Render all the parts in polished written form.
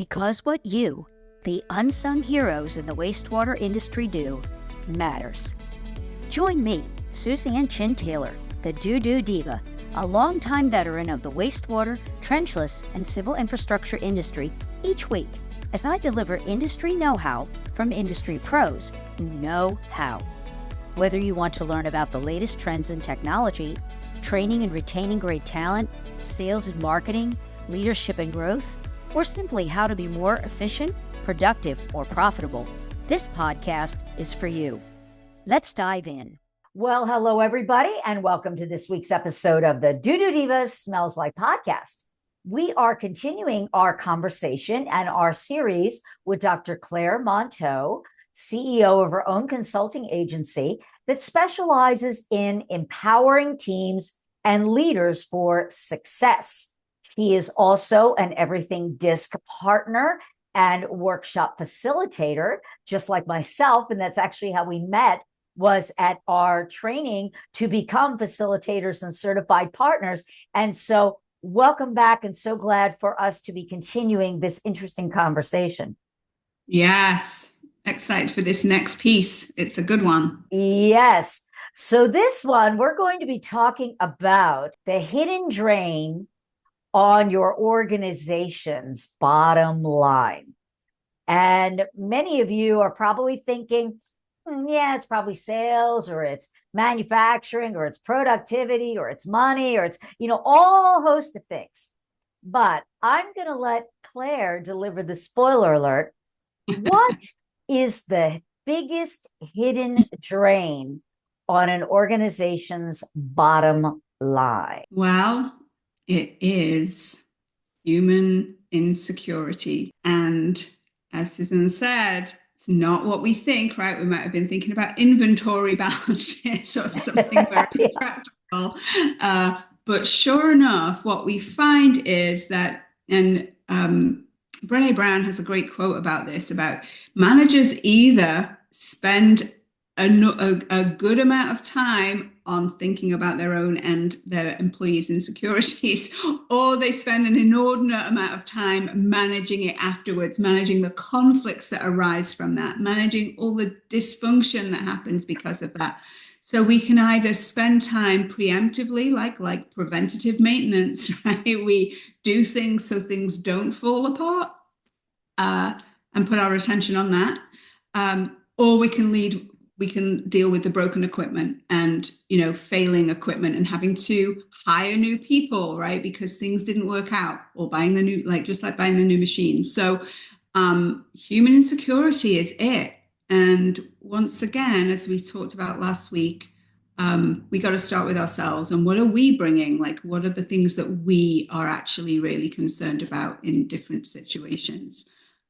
Because what you, the unsung heroes in the wastewater industry, do matters. Join me, Suzan Chin-Taylor, the DooDoo Diva, a longtime veteran of the wastewater, trenchless, and civil infrastructure industry each week as I deliver industry know-how from industry pros who know how. Whether you want to learn about the latest trends in technology, training and retaining great talent, sales and marketing, leadership and growth, or simply how to be more efficient, productive, or profitable, this podcast is for you. Let's dive in. Well, hello, everybody, and welcome to this week's episode of the DooDoo Divas Smells Like podcast. We are continuing our conversation and our series with Dr. Clare Monteau, CEO of her own consulting agency that specializes in empowering teams and leaders for success. She is also an Everything DISC partner and workshop facilitator, just like myself, and that's actually how we met, was at our training to become facilitators and certified partners. And so welcome back, and so glad for us to be continuing this interesting conversation. Yes, excited for this next piece. It's a good one. Yes. So this one, we're going to be talking about the hidden drain on your organization's bottom line. And many of you are probably thinking, yeah, it's probably sales, or it's manufacturing, or it's productivity, or it's money, or it's, all host of things. But I'm going to let Claire deliver the spoiler alert. What is the biggest hidden drain on an organization's bottom line? Well, it is human insecurity. And as Suzan said, it's not what we think, right? We might have been thinking about inventory balances or something very practical. But sure enough, what we find is that, and Brené Brown has a great quote about this, about managers either spend a good amount of time on thinking about their own and their employees' insecurities, or they spend an inordinate amount of time managing it afterwards, managing the conflicts that arise from that, managing all the dysfunction that happens because of that. So we can either spend time preemptively, like preventative maintenance, right? We do things so things don't fall apart, and put our attention on that, or we can deal with the broken equipment and, failing equipment and having to hire new people, right? Because things didn't work out, or buying the new, just like buying the new machine. So human insecurity is it. And once again, as we talked about last week, we got to start with ourselves. And what are we bringing? What are the things that we are actually really concerned about in different situations?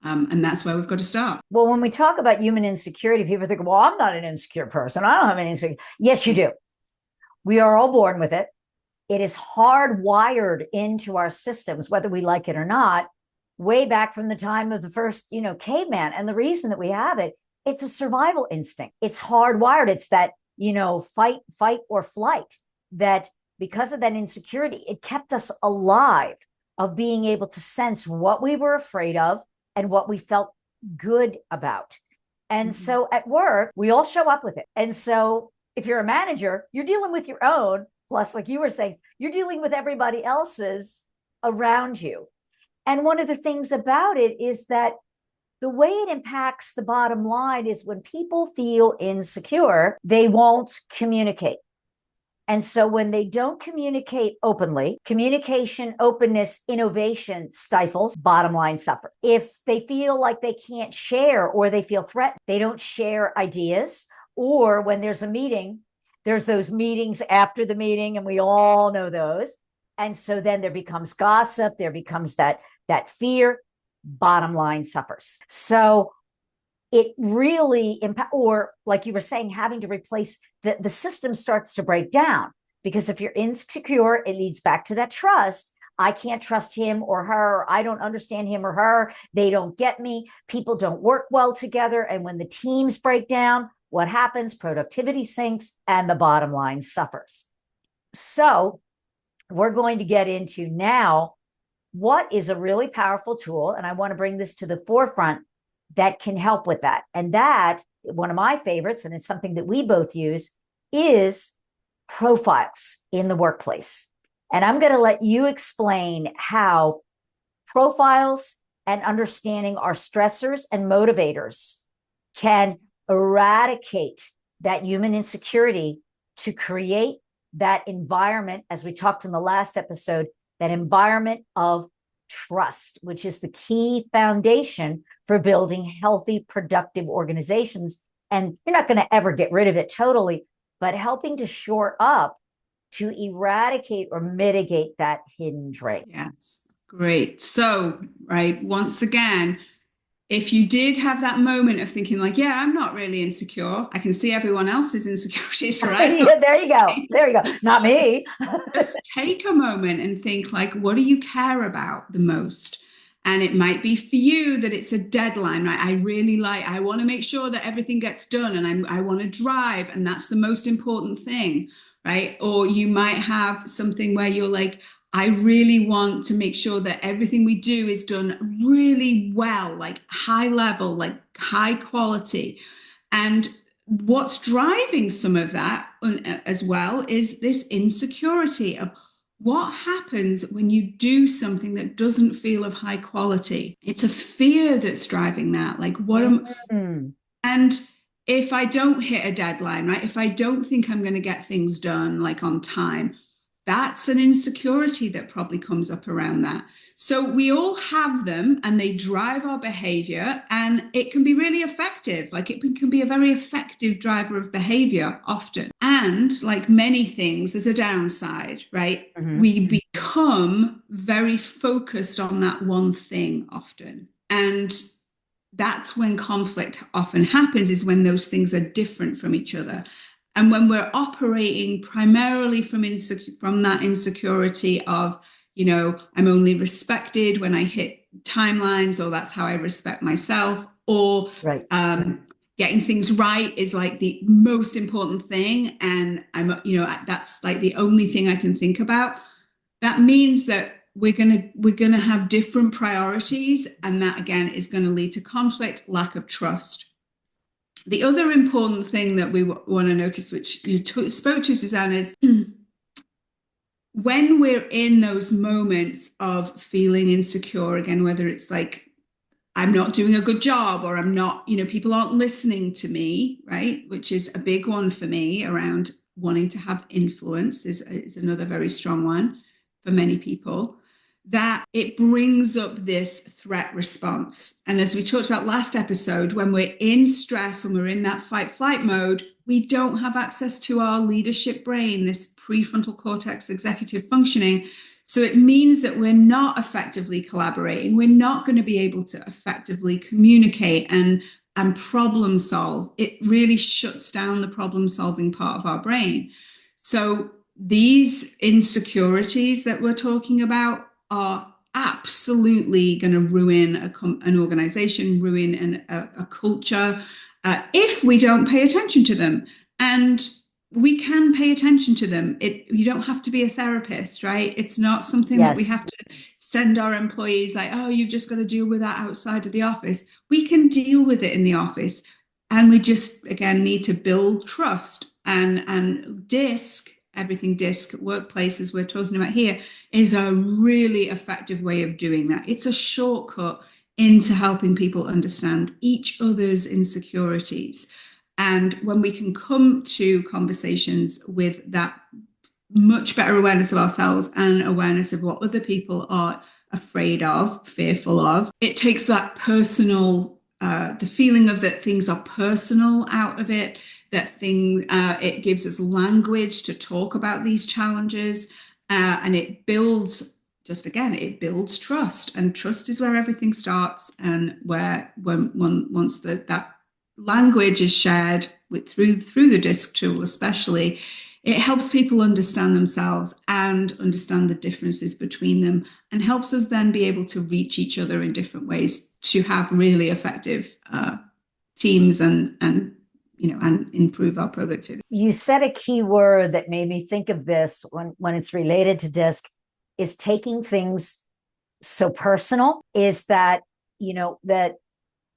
And that's where we've got to start. Well, when we talk about human insecurity, people think, well, I'm not an insecure person. I don't have any insecurity. Yes, you do. We are all born with it. It is hardwired into our systems, whether we like it or not, way back from the time of the first, caveman. And the reason that we have it, it's a survival instinct. It's hardwired. It's that, fight or flight, that because of that insecurity, it kept us alive, of being able to sense what we were afraid of and what we felt good about. And so at work, we all show up with it. And so if you're a manager, you're dealing with your own, plus, like you were saying, you're dealing with everybody else's around you. And one of the things about it is that the way it impacts the bottom line is when people feel insecure, they won't communicate. And so when they don't communicate openly, communication, openness, innovation stifles, bottom line suffer. If they feel like they can't share, or they feel threatened, they don't share ideas. Or when there's a meeting, there's those meetings after the meeting, and we all know those. And so then there becomes gossip, there becomes that fear, bottom line suffers. So it really or like you were saying, having to replace the system starts to break down, because if you're insecure, it leads back to that trust. I can't trust him or her, or I don't understand him or her. They don't get me. People don't work well together. And when the teams break down, what happens? Productivity sinks and the bottom line suffers. So we're going to get into now what is a really powerful tool, and I want to bring this to the forefront, that can help with that. And that, one of my favorites, and it's something that we both use, is profiles in the workplace. And I'm going to let you explain how profiles and understanding our stressors and motivators can eradicate that human insecurity to create that environment, as we talked in the last episode, that environment of trust, which is the key foundation for building healthy, productive organizations. And you're not going to ever get rid of it totally, but helping to shore up to eradicate or mitigate that hidden drain. Yes, great. So, right, once again, if you did have that moment of thinking like, yeah, I'm not really insecure, I can see everyone else's insecurities, right? Yeah, there you go. There you go. Not me. Just take a moment and think like, what do you care about the most? And it might be for you that it's a deadline, right? I want to make sure that everything gets done, and I want to drive, and that's the most important thing, right? Or you might have something where you're like, I really want to make sure that everything we do is done really well, like high level, like high quality. And what's driving some of that as well is this insecurity of what happens when you do something that doesn't feel of high quality. It's a fear that's driving that. Like, and if I don't hit a deadline, right? If I don't think I'm going to get things done like on time, that's an insecurity that probably comes up around that. So we all have them, and they drive our behavior, and it can be really effective. Like, it can be a very effective driver of behavior often. And like many things, there's a downside, right? Mm-hmm. We become very focused on that one thing often. And that's when conflict often happens, is when those things are different from each other. And when we're operating primarily from that insecurity of, you know, I'm only respected when I hit timelines, or that's how I respect myself, or right. Getting things right is like the most important thing, and that's like the only thing I can think about. That means that we're gonna have different priorities, and that again is going to lead to conflict, lack of trust. The other important thing that we want to notice, which you spoke to, Suzanne, is when we're in those moments of feeling insecure, again, whether it's like, I'm not doing a good job, or I'm not, people aren't listening to me, right? Which is a big one for me around wanting to have influence is another very strong one for many people. That it brings up this threat response. And as we talked about last episode, when we're in stress, when we're in that fight-flight mode, we don't have access to our leadership brain, this prefrontal cortex executive functioning. So it means that we're not effectively collaborating. We're not going to be able to effectively communicate and problem solve. It really shuts down the problem solving part of our brain. So these insecurities that we're talking about are absolutely going to ruin an organization, ruin a culture, if we don't pay attention to them. And we can pay attention to them. You don't have to be a therapist, right? It's not something that we have to send our employees like, oh, you've just got to deal with that outside of the office. We can deal with it in the office. And we just, again, need to build trust. And everything DISC workplaces we're talking about here is a really effective way of doing that. It's a shortcut into helping people understand each other's insecurities. And when we can come to conversations with that much better awareness of ourselves and awareness of what other people are afraid of, fearful of, it takes that personal, the feeling of that things are personal out of it, it gives us language to talk about these challenges, and it builds, it builds trust. And trust is where everything starts, and once that language is shared through the DISC tool especially, it helps people understand themselves and understand the differences between them, and helps us then be able to reach each other in different ways to have really effective teams and improve our productivity. You said a key word that made me think of this when it's related to DISC, is taking things so personal is that, that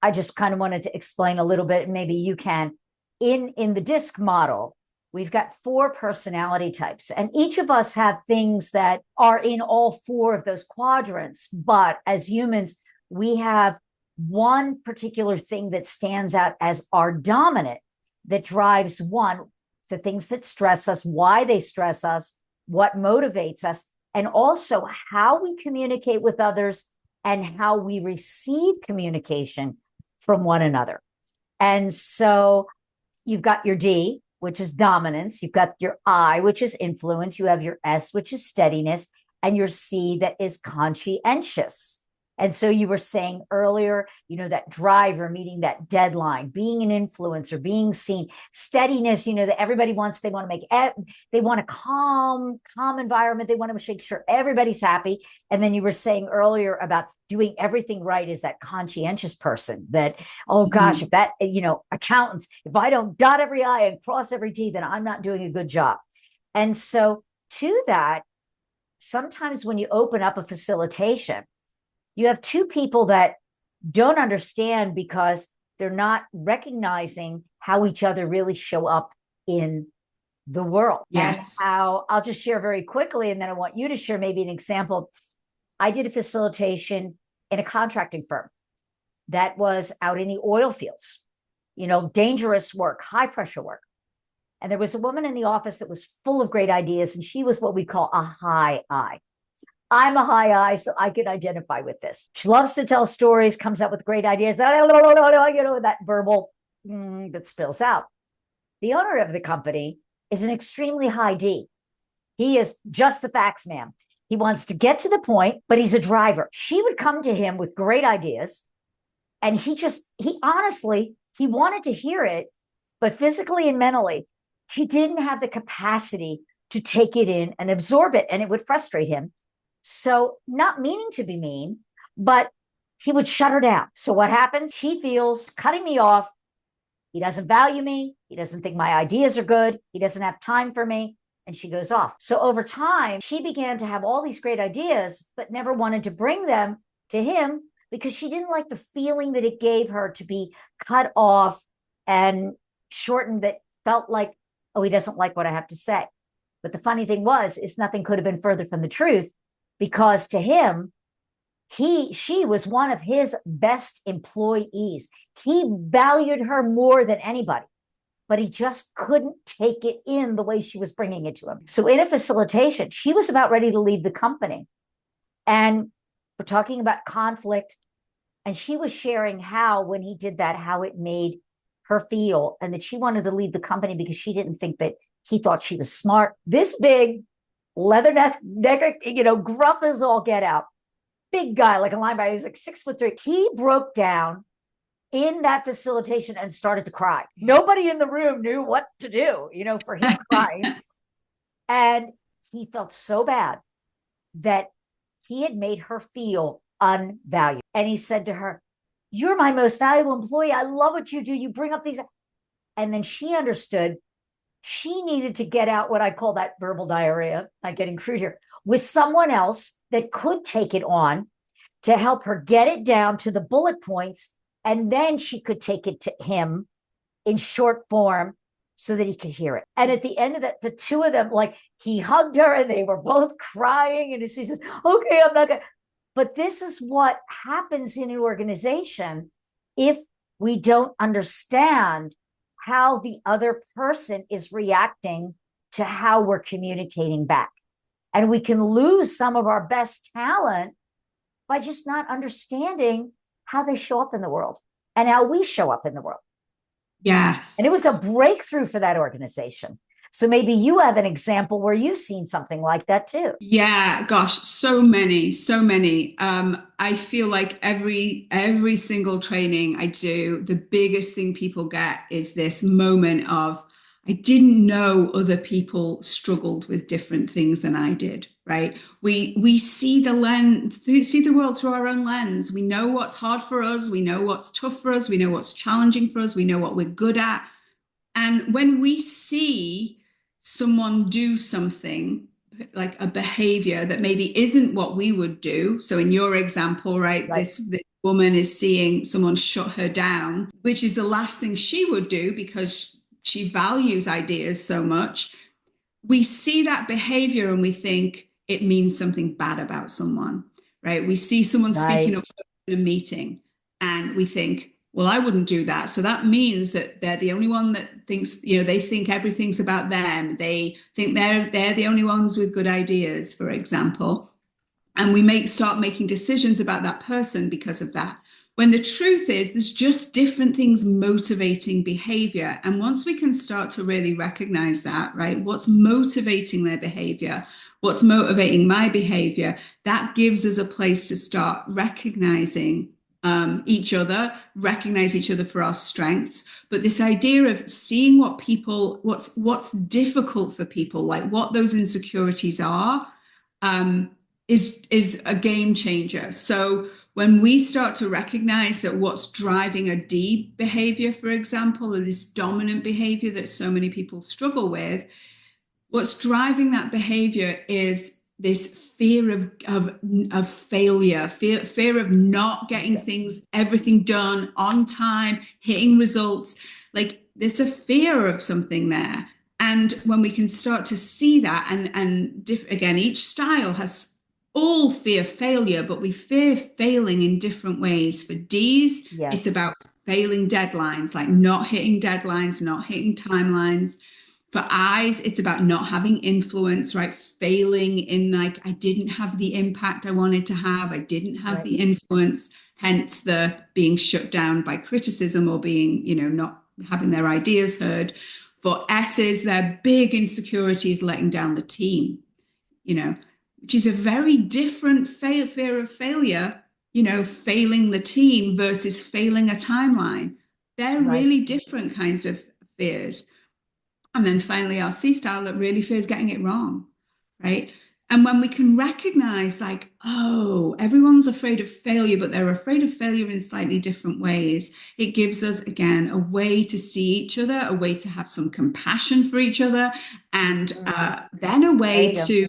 I just kind of wanted to explain a little bit, maybe you can. In the DISC model, we've got 4 personality types, and each of us have things that are in all 4 of those quadrants. But as humans, we have one particular thing that stands out as our dominant, that drives the things that stress us, why they stress us, what motivates us, and also how we communicate with others and how we receive communication from one another. And so you've got your D, which is dominance. You've got your I, which is influence. You have your S, which is steadiness, and your C, that is conscientious. And so you were saying earlier, that driver, meeting that deadline, being an influencer, being seen, steadiness, that everybody wants, they want a calm environment. They want to make sure everybody's happy. And then you were saying earlier about doing everything right is that conscientious person that, oh gosh, if that, accountants, if I don't dot every I and cross every T, then I'm not doing a good job. And so to that, sometimes when you open up a facilitation, you have 2 people that don't understand because they're not recognizing how each other really show up in the world. Yes. And how, I'll just share very quickly, and then I want you to share maybe an example. I did a facilitation in a contracting firm that was out in the oil fields, dangerous work, high pressure work. And there was a woman in the office that was full of great ideas, and she was what we call a high I. I'm a high I, so I can identify with this. She loves to tell stories, comes up with great ideas, that verbal that spills out. The owner of the company is an extremely high D. He is just the facts man. He wants to get to the point, but he's a driver. She would come to him with great ideas, and he honestly, he wanted to hear it, but physically and mentally, he didn't have the capacity to take it in and absorb it, and it would frustrate him. So, not meaning to be mean, but he would shut her down. So what happens? She feels cutting me off. He doesn't value me. He doesn't think my ideas are good. He doesn't have time for me. And she goes off. So over time, she began to have all these great ideas, but never wanted to bring them to him because she didn't like the feeling that it gave her to be cut off and shortened, that felt like, oh, he doesn't like what I have to say. But the funny thing is nothing could have been further from the truth, because to him, she was one of his best employees. He valued her more than anybody, but he just couldn't take it in the way she was bringing it to him. So in a facilitation, she was about ready to leave the company. And we're talking about conflict. And she was sharing how, when he did that, how it made her feel, and that she wanted to leave the company because she didn't think that he thought she was smart. This big, leather neck, gruff as all get out. Big guy, like a linebacker. He was like 6'3". He broke down in that facilitation and started to cry. Nobody in the room knew what to do, for him crying. And he felt so bad that he had made her feel unvalued. And he said to her, "You're my most valuable employee. I love what you do. You bring up these." And then she understood she needed to get out what I call that verbal diarrhea, not getting crude here, with someone else that could take it on to help her get it down to the bullet points. And then she could take it to him in short form so that he could hear it. And at the end of that, the 2 of them, like, he hugged her and they were both crying. And she says, "Okay, I'm not going to." But this is what happens in an organization if we don't understand how the other person is reacting to how we're communicating back. And we can lose some of our best talent by just not understanding how they show up in the world and how we show up in the world. Yes. And it was a breakthrough for that organization. So maybe you have an example where you've seen something like that too. Yeah, gosh, so many. I feel like every single training I do, the biggest thing people get is this moment of, I didn't know other people struggled with different things than I did, right? We see the world through our own lens. We know what's hard for us. We know what's tough for us. We know what's challenging for us. We know what we're good at. And when we see someone do something like a behavior that maybe isn't what we would do. So in your example, right, this woman is seeing someone shut her down, which is the last thing she would do because she values ideas so much. We see that behavior and we think it means something bad about someone, right? We see someone speaking up at a meeting and we think, well, I wouldn't do that. So that means that they're the only one that thinks, they think everything's about them. They think they're the only ones with good ideas, for example. And we start making decisions about that person because of that. When the truth is, there's just different things motivating behavior. And once we can start to really recognize that, right, what's motivating their behavior, what's motivating my behavior, that gives us a place to start recognizing each other, recognize each other for our strengths. But this idea of seeing what's difficult for people, like what those insecurities are, is a game changer. So when we start to recognize that what's driving a D behavior, for example, or this dominant behavior that so many people struggle with, what's driving that behavior is this fear of failure, fear of not getting everything done on time, hitting results. Like there's a fear of something there. And when we can start to see that, again, each style has all fear failure, but we fear failing in different ways. For D's, it's about failing deadlines, like not hitting deadlines, not hitting timelines. For I's, it's about not having influence, right? Failing in like, I didn't have the impact I wanted to have. I didn't have the influence, hence the being shut down by criticism or being, not having their ideas heard. For S's, their big insecurity is letting down the team, which is a very different fear of failure, failing the team versus failing a timeline. They're really different kinds of fears. And then finally, our C style that really fears getting it wrong, right? And when we can recognize like, oh, everyone's afraid of failure, but they're afraid of failure in slightly different ways, it gives us, again, a way to see each other, a way to have some compassion for each other, and then a way to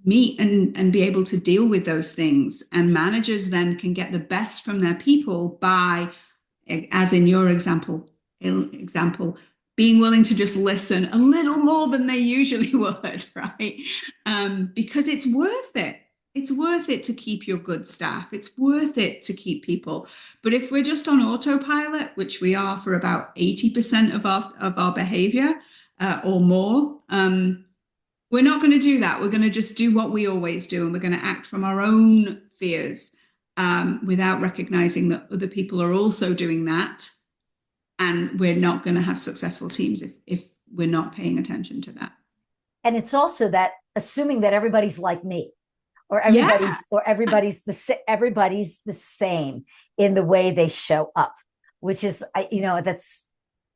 meet and be able to deal with those things. And managers then can get the best from their people by, as in your example, being willing to just listen a little more than they usually would, right? Because it's worth it. It's worth it to keep your good staff. It's worth it to keep people. But if we're just on autopilot, which we are for about 80% of our behavior or more, we're not going to do that. We're going to just do what we always do, and we're going to act from our own fears without recognizing that other people are also doing that. And we're not going to have successful teams if we're not paying attention to that. And it's also that assuming that everybody's like me, or everybody's the same in the way they show up, which is,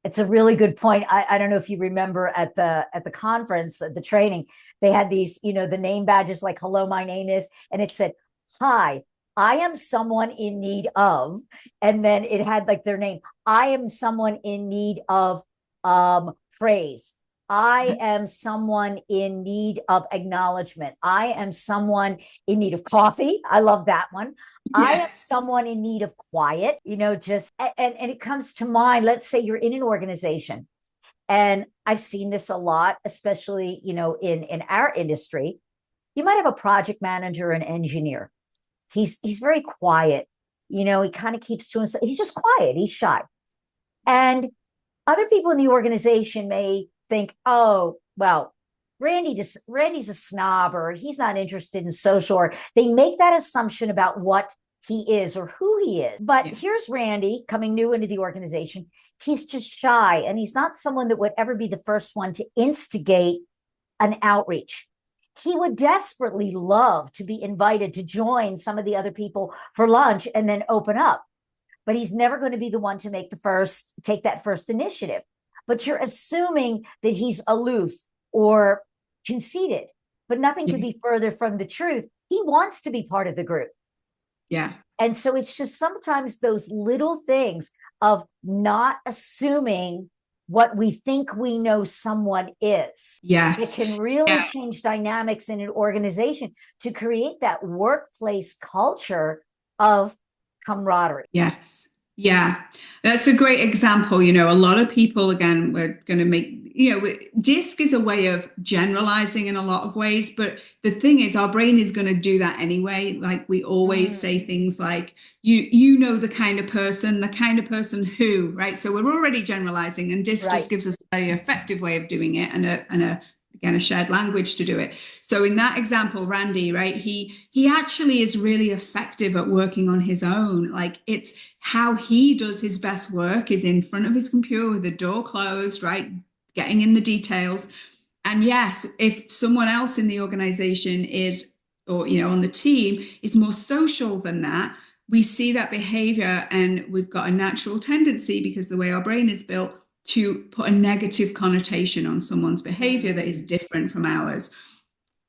it's a really good point. I don't know if you remember at the conference, at the training, they had these, the name badges like, hello, my name is, and it said, hi, I am someone in need of, and then it had like their name. I am someone in need of praise. I am someone in need of acknowledgement. I am someone in need of coffee. I love that one. Yes. I am someone in need of quiet, and it comes to mind. Let's say you're in an organization, and I've seen this a lot, especially, in our industry. You might have a project manager, an engineer. He's very quiet. He kind of keeps to himself. He's just quiet. He's shy. And other people in the organization may think, oh, well, Randy's a snob, or he's not interested in social, or they make that assumption about what he is or who he is. But here's Randy coming new into the organization. He's just shy, and he's not someone that would ever be the first one to instigate an outreach. He would desperately love to be invited to join some of the other people for lunch and then open up. But he's never going to be the one to take that first initiative. But you're assuming that he's aloof or conceited, but nothing could be further from the truth. He wants to be part of the group. Yeah. And so it's just sometimes those little things of not assuming what we think we know someone is. Yes. It can really change dynamics in an organization to create that workplace culture of camaraderie. Yes. Yeah, that's a great example. A lot of people, again, we're going to make, DISC is a way of generalizing in a lot of ways. But the thing is, our brain is going to do that anyway. Like we always say things like, you know, the kind of person who, right? So we're already generalizing, and DISC just gives us a very effective way of doing it, and a shared language to do it. So in that example, Randy, right, he actually is really effective at working on his own. Like, it's how he does his best work is in front of his computer with the door closed, right, getting in the details. And yes, if someone else in the organization is, or on the team is more social than that, we see that behavior, and we've got a natural tendency, because the way our brain is built, to put a negative connotation on someone's behavior that is different from ours.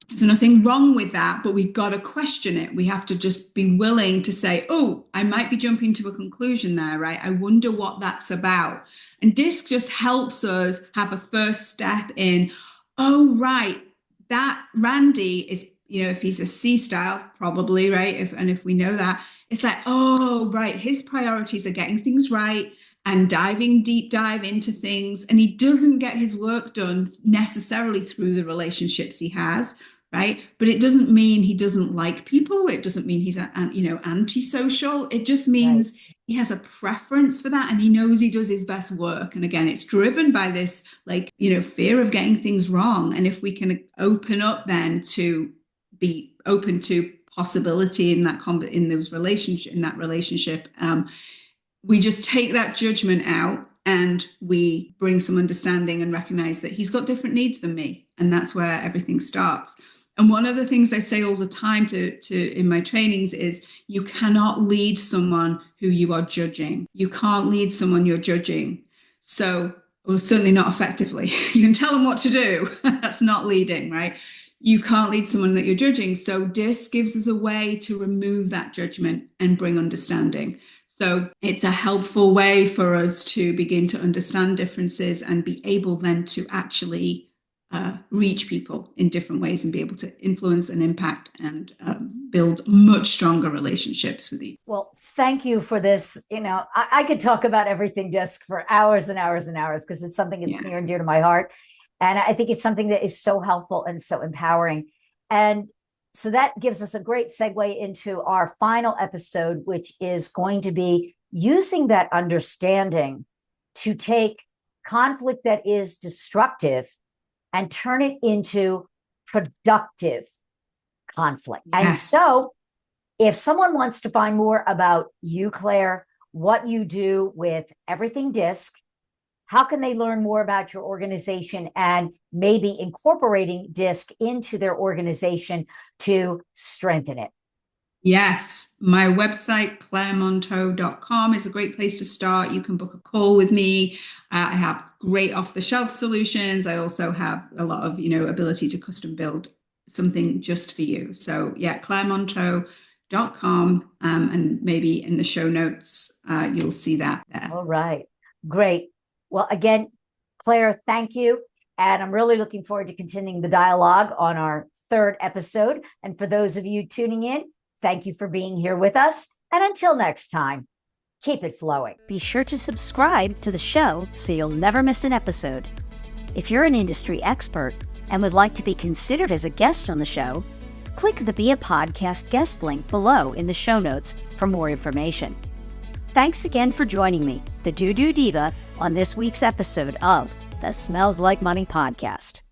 There's nothing wrong with that, but we've got to question it. We have to just be willing to say, oh, I might be jumping to a conclusion there, right? I wonder what that's about. And DISC just helps us have a first step in, oh, right, that Randy is, if he's a C style, probably, right? If we know that, it's like, oh, right, his priorities are getting things right and deep dive into things. And he doesn't get his work done necessarily through the relationships he has, right? But it doesn't mean he doesn't like people. It doesn't mean he's, antisocial. It just means he has a preference for that, and he knows he does his best work. And again, it's driven by this, fear of getting things wrong. And if we can open up then to be open to possibility in that relationship, we just take that judgment out, and we bring some understanding and recognize that he's got different needs than me. And that's where everything starts. And one of the things I say all the time to in my trainings is, you cannot lead someone who you are judging. You can't lead someone you're judging. So, or certainly not effectively. You can tell them what to do. That's not leading, right? You can't lead someone that you're judging. So DISC gives us a way to remove that judgment and bring understanding. So it's a helpful way for us to begin to understand differences and be able then to actually reach people in different ways and be able to influence and impact and build much stronger relationships with you. Well, thank you for this. I could talk about everything DISC for hours and hours and hours, because it's something that's near and dear to my heart. And I think it's something that is so helpful and so empowering. And so that gives us a great segue into our final episode, which is going to be using that understanding to take conflict that is destructive and turn it into productive conflict. Yes. And so if someone wants to find more about you, Clare, what you do with everything DISC, how can they learn more about your organization and maybe incorporating DISC into their organization to strengthen it? Yes, my website, claremonteau.com, is a great place to start. You can book a call with me. I have great off-the-shelf solutions. I also have a lot of, ability to custom build something just for you. So yeah, claremonteau.com, and maybe in the show notes, you'll see that there. All right, great. Well, again, Clare, thank you. And I'm really looking forward to continuing the dialogue on our third episode. And for those of you tuning in, thank you for being here with us. And until next time, keep it flowing. Be sure to subscribe to the show so you'll never miss an episode. If you're an industry expert and would like to be considered as a guest on the show, click the Be a Podcast guest link below in the show notes for more information. Thanks again for joining me, the DooDoo Diva, on this week's episode of the Smells Like Money podcast.